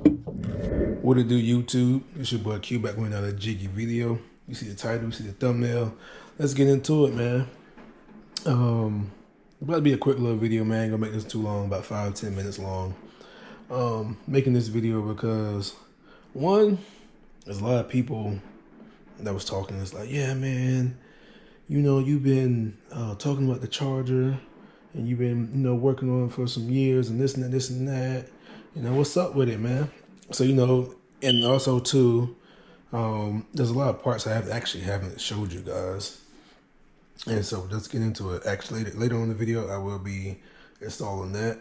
What it do, YouTube? It's your boy Q back with another jiggy video. You see the title, you see the thumbnail. Let's get into it, man. It's about to be a quick little video, man. Ain't gonna make this too long, about 5-10 minutes long. Making this video because one, there's a lot of people that was talking. It's like, yeah, man, you know, you've been talking about the charger, and you've been, you know, working on it for some years, and this and that, this and that. You know, what's up with it, man? So, you know, and also too, there's a lot of parts I haven't showed you guys. And so let's get into it. Actually, later on in the video, I will be installing that.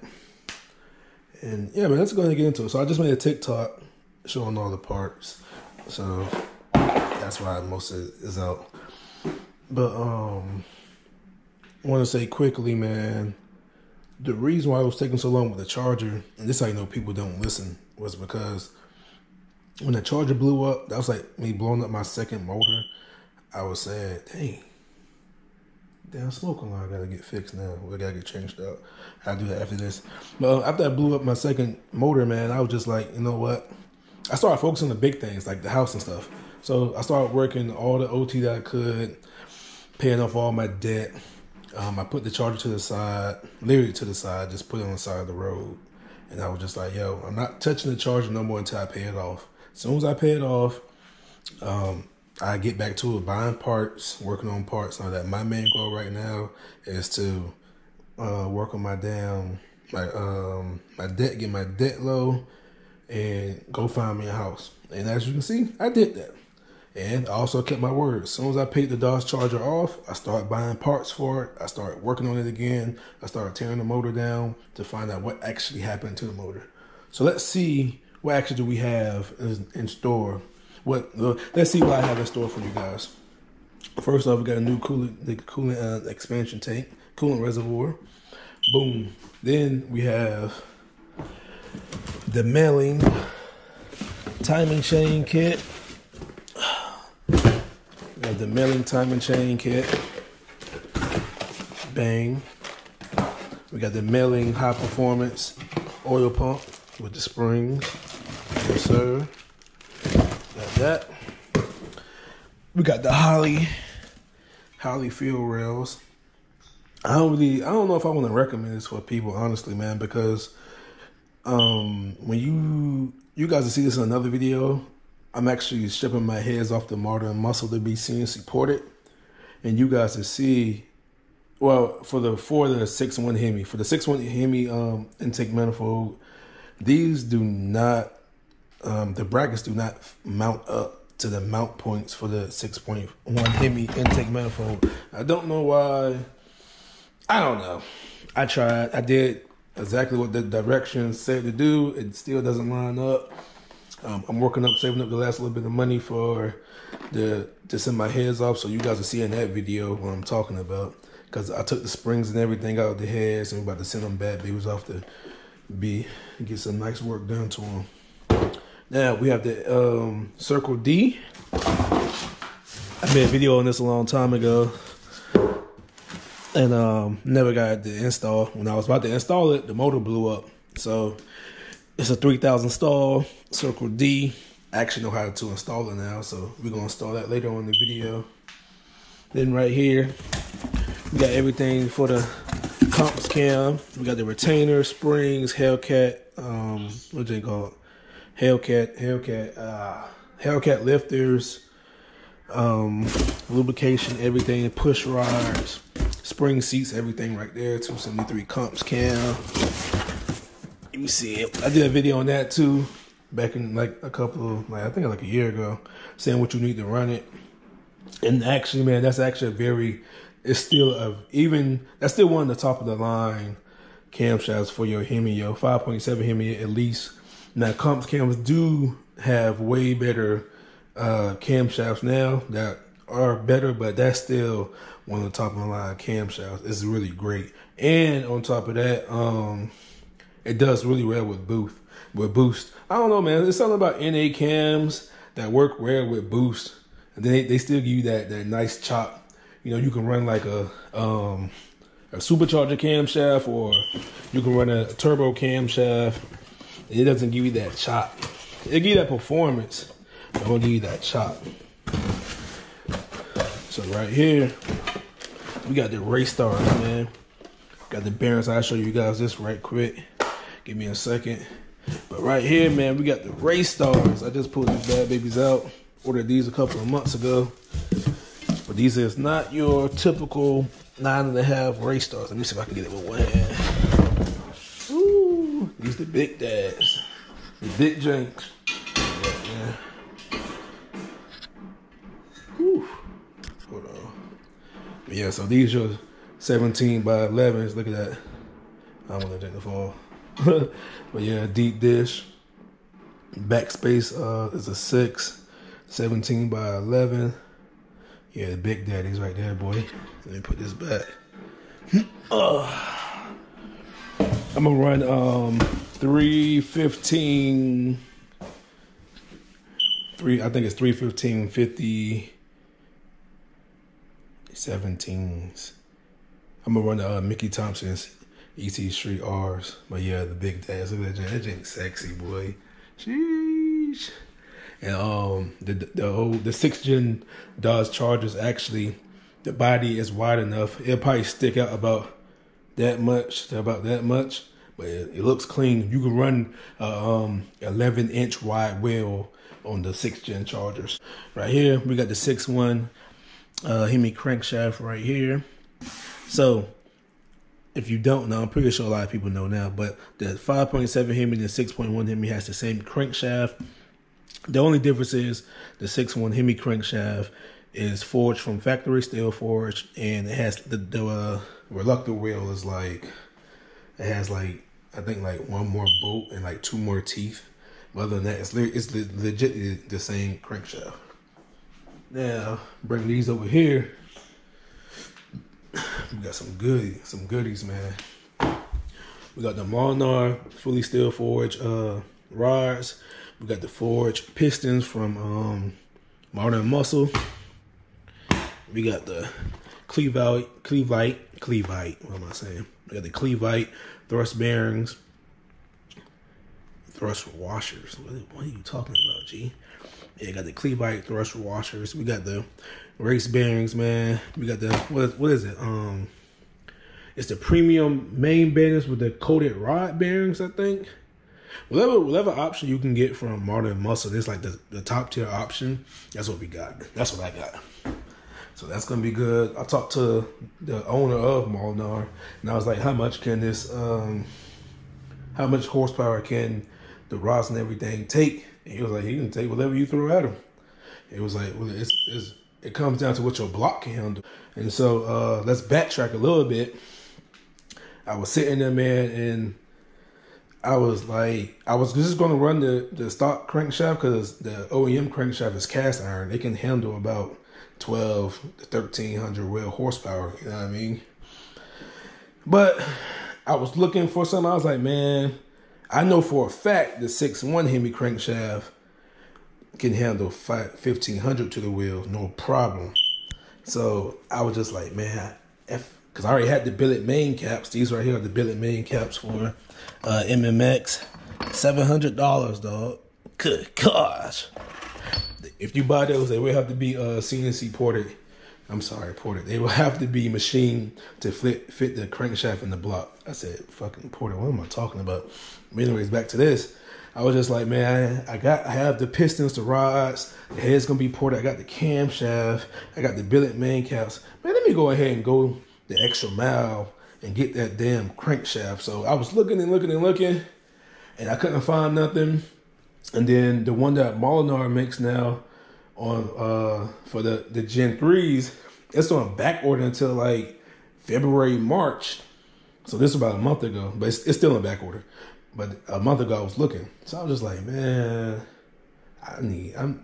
And yeah, man, let's go ahead and get into it. So I just made a TikTok showing all the parts. So that's why most of it is out. But I want to say quickly, man, the reason why it was taking so long with the charger, and this is how you know people don't listen, was because when the charger blew up, that was like me blowing up my second motor. I was saying, dang, damn smoke alarm gotta get fixed now. We gotta get changed out. I'll do that after this. But after I blew up my second motor, man, I was just like, you know what? I started focusing on the big things, like the house and stuff. So I started working all the OT that I could, paying off all my debt. I put the charger to the side, literally to the side, just put it on the side of the road. And I was just like, yo, I'm not touching the charger no more until I pay it off. As soon as I pay it off, I get back to it, buying parts, working on parts. Now that my main goal right now is to work on my debt, get my debt low, and go find me a house. And as you can see, I did that. And I also kept my word. As soon as I paid the Dodge Charger off, I started buying parts for it. I started working on it again. I started tearing the motor down to find out what actually happened to the motor. So let's see what actually do we have in store. Let's see what I have in store for you guys. First off, we got a new coolant expansion tank, coolant reservoir. Boom. Then we have the mailing timing chain kit. We have the mailing timing chain kit. Bang. We got the mailing high performance oil pump with the springs. Yes, sir. Got that. We got the Holley fuel rails. I don't know if I want to recommend this for people, honestly, man, because when you guys will see this in another video, I'm actually stripping my heads off the motor and muscle to be CNC ported. And you guys will see, well, for the 6-1 Hemi, for the 6-1 Hemi intake manifold, these do not, the brackets do not mount up to the mount points for the 6.1 Hemi intake manifold. I don't know why. I don't know. I tried. I did exactly what the directions said to do. It still doesn't line up. I'm saving up the last little bit of money to send my heads off, so you guys will see in that video what I'm talking about. Because I took the springs and everything out of the heads, and we're about to send them bad babies off to get some nice work done to them. Now we have the Circle D. I made a video on this a long time ago, and never got to install. When I was about to install it, the motor blew up. So it's a 3000 stall Circle D. I actually know how to install it now, so we're gonna install that later on in the video. Then right here, we got everything for the comps cam. We got the retainer, springs, Hellcat, what they call it? Hellcat lifters, lubrication, everything, push rods, spring seats, everything right there. 273 comps cam. You see it. I did a video on that too, back in like I think like a year ago, saying what you need to run it. And actually, man, that's actually that's still one of the top of the line camshafts for your Hemi, 5.7 Hemi at least. Now, comps cams do have way better camshafts now that are better, but that's still one of the top of the line camshafts. It's really great. And on top of that, it does really well with boost. I don't know, man. There's something about NA cams that work well with boost. And they still give you that nice chop. You know, you can run like a supercharger camshaft, or you can run a turbo camshaft. It doesn't give you that chop. It give you that performance, but it won't give you that chop. So right here, we got the race stars, man. Got the bearings. I'll show you guys this right quick. Give me a second. But right here, man, we got the race stars. I just pulled these bad babies out. Ordered these a couple of months ago. But these is not your typical 9.5 race stars. Let me see if I can get it with one hand. Ooh, these the big dads. The big janks. Yeah. Whew. Hold on. But yeah, so these are 17 by 11s. Look at that. I don't want to drink the fall. But yeah, deep dish. Backspace is a 6. 17 by 11. Yeah, the big daddies right there, boy. Let me put this back. I'm gonna run 315. I think it's 315 50 17s. I'm gonna run the Mickey Thompson's ET Street R's. But yeah, the big dads. Look at that. That jink's sexy, boy. Sheesh. And the 6th gen Dodge Chargers, actually, the body is wide enough. It'll probably stick out about that much to about that much, but it looks clean. You can run 11-inch wide wheel on the 6th gen Chargers. Right here, we got the 6.1 Hemi crankshaft right here. So, if you don't know, I'm pretty sure a lot of people know now, but the 5.7 Hemi and the 6.1 Hemi has the same crankshaft. The only difference is the 6.1 Hemi crankshaft is forged from factory, steel forged, and it has the reluctant wheel is like, it has like, I think like 1 more bolt and like 2 more teeth. But other than that, it's legit the same crankshaft. Now, bring these over here. We got some goodies, man. We got the Molnar fully steel forged rods. We got the forged pistons from Modern Muscle. We got the Cleveite. What am I saying? We got the Cleveite thrust bearings, thrust washers. What are you talking about, G? Yeah, got the Cleveite thrust washers. We got the race bearings, man. We got the what is it? It's the premium main bearings with the coated rod bearings, I think. Whatever option you can get from Modern Muscle, it's like the top tier option. That's what we got. That's what I got. So that's gonna be good. I talked to the owner of Molnar, and I was like, how much can this, how much horsepower can the rods and everything take? And he was like, he can take whatever you throw at him. It was like, well, it comes down to what your block can handle. And so let's backtrack a little bit. I was sitting there, man, and I was just going to run the stock crankshaft because the OEM crankshaft is cast iron. They can handle about 12 to 1300 wheel horsepower. You know what I mean? But I was looking for something. I was like, man, I know for a fact the 6.1 Hemi crankshaft can handle 1500 to the wheel, no problem. So I was just like, man, because I already had the billet main caps. These right here are the billet main caps for MMX. $700, dog. Good gosh. If you buy those, they will have to be CNC ported. I'm sorry, ported. They will have to be machined to fit the crankshaft in the block. I said, fucking ported. What am I talking about? But anyways, back to this. I was just like, man, I have the pistons, the rods, the head's gonna be ported. I got the camshaft, I got the billet main caps. Man, let me go ahead and go the extra mile and get that damn crankshaft. So I was looking and looking and looking, and I couldn't find nothing. And then the one that Molnar makes now on for the Gen 3s, it's on back order until like February, March. So this is about a month ago, but it's still in back order. But a month ago I was looking. So I was just like, man, I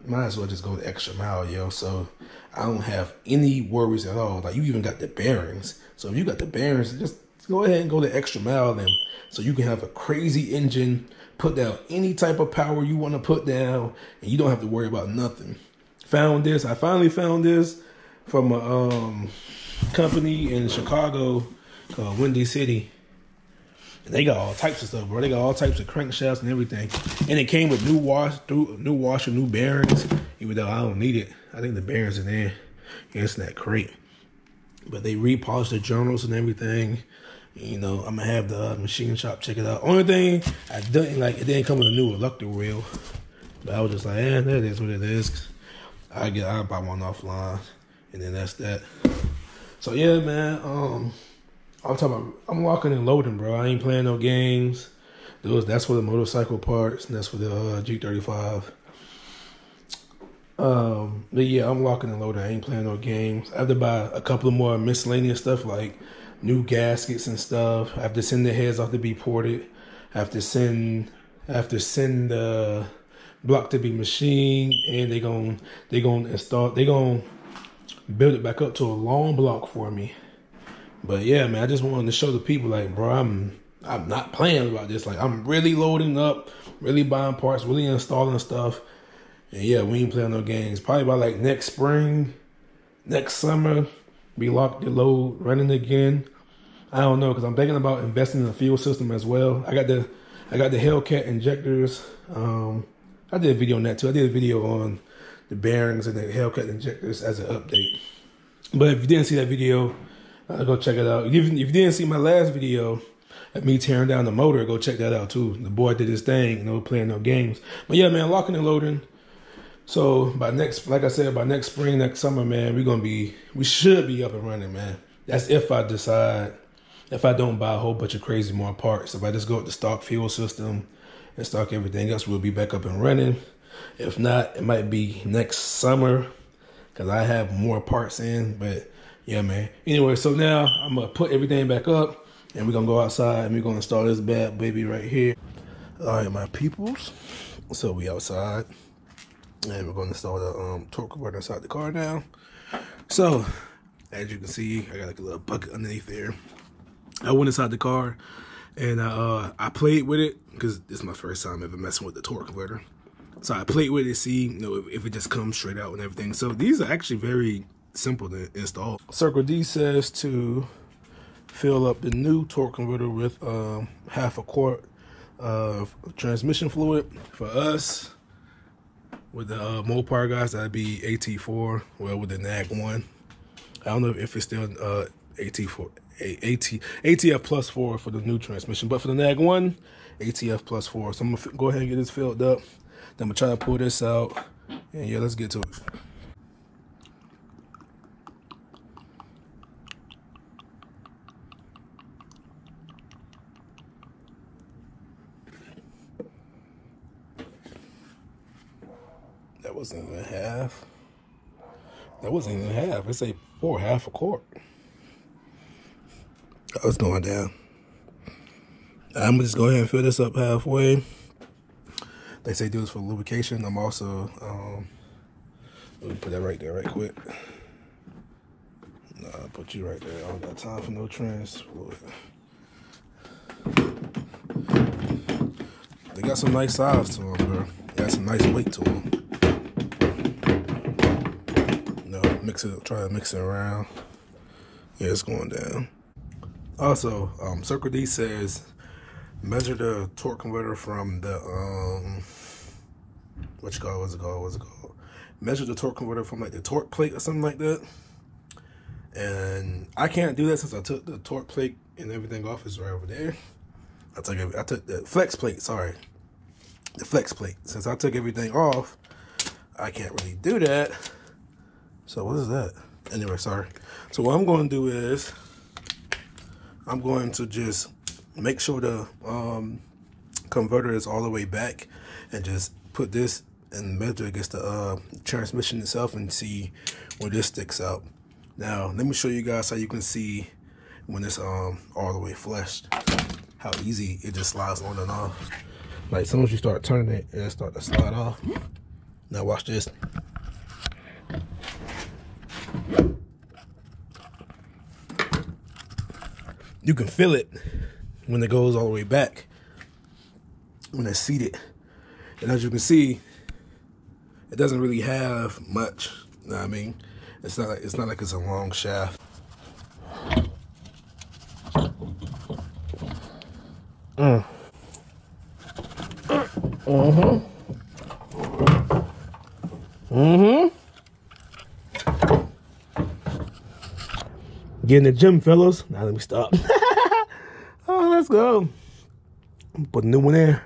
might as well just go the extra mile, yo. So I don't have any worries at all. Like, you even got the bearings. So if you got the bearings, just go ahead and go the extra mile then. So you can have a crazy engine, put down any type of power you want to put down, and you don't have to worry about nothing. I finally found this from a company in Chicago called Windy City. And they got all types of stuff, bro. They got all types of crankshafts and everything. And it came with new washer, new bearings. Even though I don't need it. I think the bearings in there. Yeah, it's in that crate. But they repolished the journals and everything. You know, I'm gonna have the machine shop check it out. Only thing I didn't like, it didn't come with a new electric wheel. But I was just like, that is what it is. I'll buy one offline. And then that's that. So yeah, man. I'm locking and loading, bro. I ain't playing no games. That's for the motorcycle parts, and that's for the G35. But yeah, I'm locking and loading. I ain't playing no games. I have to buy a couple of more miscellaneous stuff like new gaskets and stuff. I have to send the heads off to be ported. I have to send the block to be machined, and they gonna build it back up to a long block for me. But yeah, man, I just wanted to show the people, like, bro, I'm not playing about this. Like, I'm really loading up, really buying parts, really installing stuff. And yeah, we ain't playing no games. Probably by like next spring, next summer, be locked the load running again. I don't know, because I'm thinking about investing in the fuel system as well. I got the Hellcat injectors. I did a video on that too. I did a video on the bearings and the Hellcat injectors as an update. But if you didn't see that video, go check it out. If you didn't see my last video of me tearing down the motor, go check that out too. The boy did his thing, you know, playing no games. But yeah, man, locking and loading. So like I said, by next spring, next summer, man, we should be up and running, man. That's if I don't buy a whole bunch of crazy more parts. If I just go with the stock fuel system and stock everything else, we'll be back up and running. If not, it might be next summer because I have more parts in. But yeah, man. Anyway, so now I'm going to put everything back up and we're going to go outside and we're going to install this bad baby right here. All right, my peoples. So we outside and we're going to install the torque converter inside the car now. So as you can see, I got like a little bucket underneath there. I went inside the car and I played with it because this is my first time ever messing with the torque converter. So I played with it, see, you know, if it just comes straight out and everything. So these are actually very simple to install. Circle D says to fill up the new torque converter with half a quart of transmission fluid. For us, with the Mopar guys, that'd be AT4. Well, with the NAG1, I don't know if it's still AT4. ATF plus 4 for the new transmission, but for the NAG1, ATF plus 4. So I'm gonna go ahead and get this filled up. Then I'm gonna try to pull this out, and yeah, let's get to it. That wasn't even half. That wasn't even half. It's a pour half a quart. Oh, it's going down. I'm gonna just go ahead and fill this up halfway. They say do this for lubrication. I'm also let me put that right there right quick. Nah, I'll put you right there. I don't got time for no trans fluid. They got some nice size to them, bro. Got some nice weight to them. Mix it, try to mix it around. Yeah, it's going down. Also, Circle D says measure the torque converter from the what's it called? Measure the torque converter from like the torque plate or something like that. And I can't do that since I took the torque plate and everything off. Is right over there. I took the flex plate. Sorry, the flex plate. Since I took everything off, I can't really do that. So what is that? Anyway, sorry. So what I'm going to do is I'm going to just make sure the converter is all the way back and just put this and measure against the transmission itself and see where this sticks out. Now, let me show you guys how you can see when it's all the way fleshed, how easy it just slides on and off. Like as soon as you start turning it, it'll start to slide off. Now watch this. You can feel it when it goes all the way back, when it's seated. And as you can see, it doesn't really have much. You know what I mean? It's not like it's a long shaft. Get in the gym, fellas. Now let me stop. Oh, let's go. Put a new one in.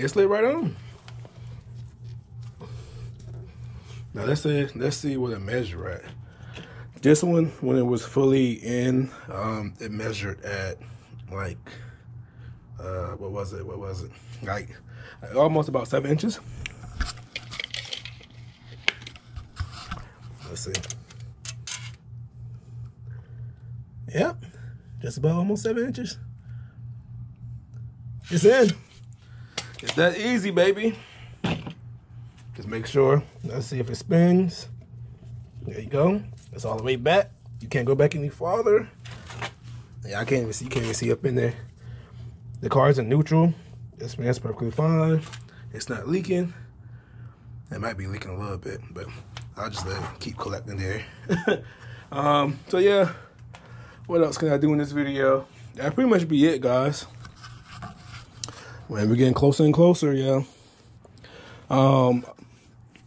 It slid right on. Now let's see what it measured at. This one, when it was fully in, it measured at like what was it? Like almost about 7 inches. Let's see. Yep, just about almost 7 inches. It's in. It's that easy, baby. Just make sure. Let's see if it spins. There you go. It's all the way back. You can't go back any farther. Yeah, I can't even see. You can't even see up in there. The car's in neutral. It spins perfectly fine. It's not leaking. It might be leaking a little bit, but I'll just let it keep collecting there. So yeah, what else can I do in this video? That pretty much be it, guys. Man, we're getting closer and closer, yeah.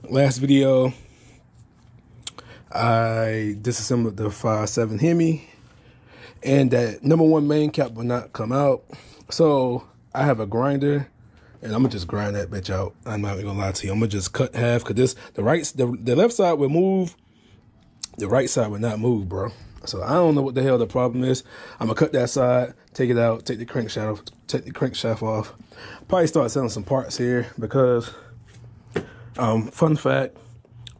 Last video, I disassembled the 5.7 Hemi, and that #1 main cap will not come out. So I have a grinder, and I'm gonna just grind that bitch out. I'm not gonna lie to you. I'm gonna just cut half, cause the left side will move, the right side will not move, bro. So I don't know what the hell the problem is. I'm gonna cut that side, take it out, take the crankshaft off. Probably start selling some parts here because, fun fact,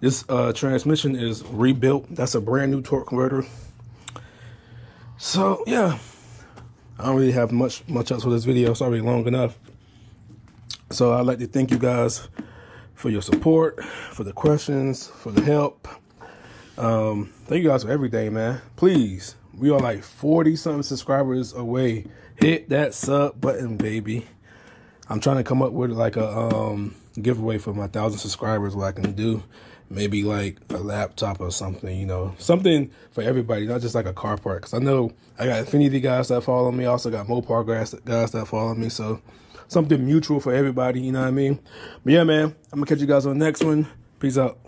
this transmission is rebuilt. That's a brand new torque converter. So yeah, I don't really have much else for this video. It's already long enough. So I'd like to thank you guys for your support, for the questions, for the help. Thank you guys for everything, man. Please, we are like 40-something subscribers away. Hit that sub button, baby. I'm trying to come up with like a giveaway for my 1,000 subscribers. What I can do, maybe like a laptop or something, you know, something for everybody, not just like a car part. Cause I know I got Infinity guys that follow me. I also got Mopar guys that follow me. So something mutual for everybody, you know what I mean? But yeah, man, I'm gonna catch you guys on the next one. Peace out.